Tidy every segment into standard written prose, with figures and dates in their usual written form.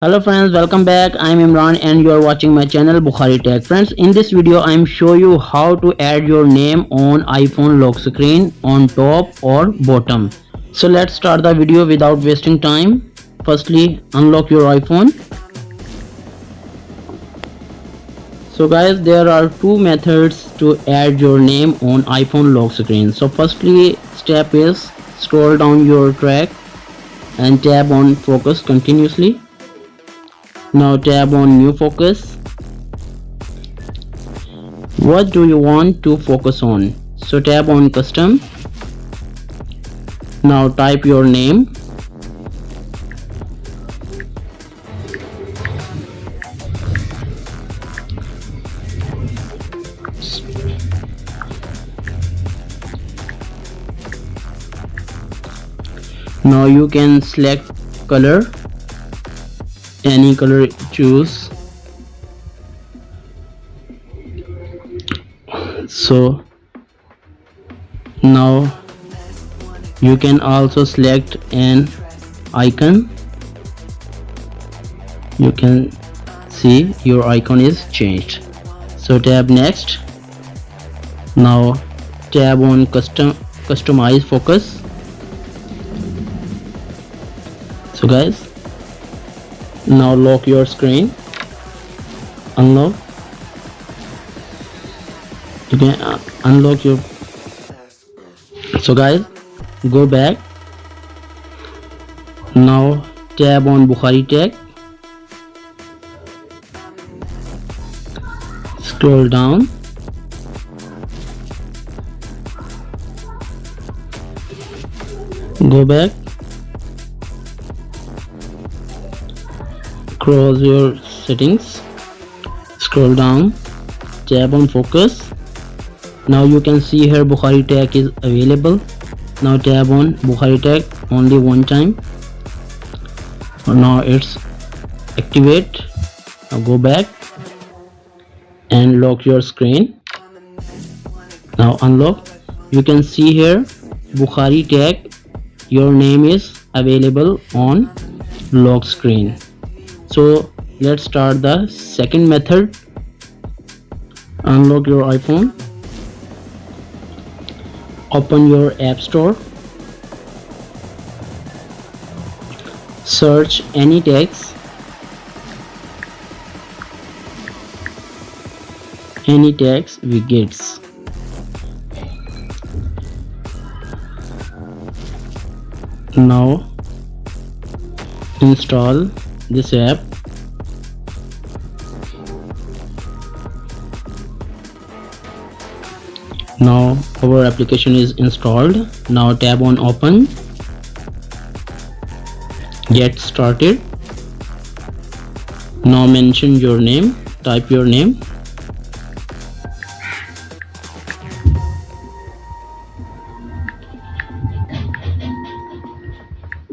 Hello friends, welcome back. I'm Imran and you are watching my channel Bukhari Tech. Friends, in this video I'm show you how to add your name on iPhone lock screen on top or bottom. So let's start the video without wasting time. Firstly, unlock your iPhone. So guys, there are two methods to add your name on iPhone lock screen. So firstly, step is scroll down your track and tap on focus continuously. Now tap on new focus. What do you want to focus on? So tap on custom. Now type your name. Now you can select color, any color choose. So now you can also select an icon. You can see your icon is changed. So tap next. Now tap on customize focus. So guys, now lock your screen. Unlock. You can unlock your. So guys, go back. Now tap on Bukhari Tech. Scroll down. Go back. Cross your settings. Scroll down. Tap on focus. Now you can see here Bukhari Tech is available. Now tap on Bukhari Tech only one time. Now it's activate. Now go back and lock your screen. Now unlock. You can see here Bukhari Tech, your name is available on lock screen. So let's start the second method. Unlock your iPhone. Open your app store. Search any text. Any text widgets. Now install this app. Now our application is installed. Now tap on open. Get started. Now mention your name. Type your name.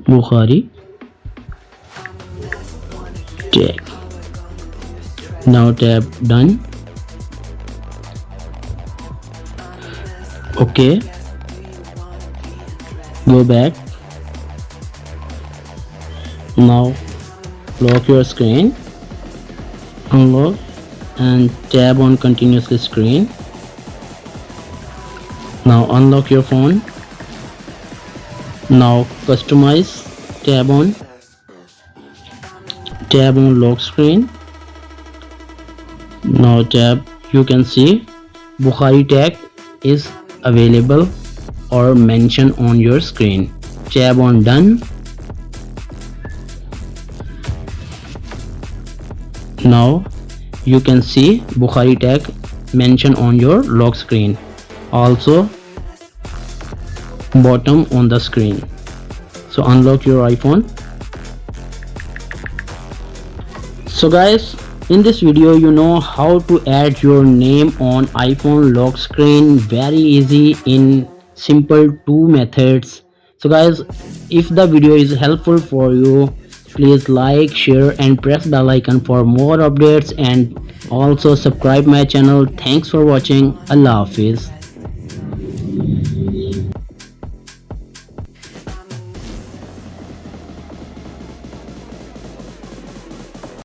Bukhari Tech. Now tap done. Okay. Go back. Now lock your screen. Unlock and tap on continuously screen. Now unlock your phone. Now customize. Tap on lock screen. Now tap. You can see Bukhari Tech is available or mentioned on your screen. Tap on done. Now you can see Bukhari Tech mentioned on your lock screen, also bottom on the screen. So unlock your iPhone. So guys, in this video you know how to add your name on iPhone lock screen very easy in simple two methods. So guys, if the video is helpful for you, please like, share and press bell icon for more updates, and also subscribe my channel. Thanks for watching. Allah Hafiz.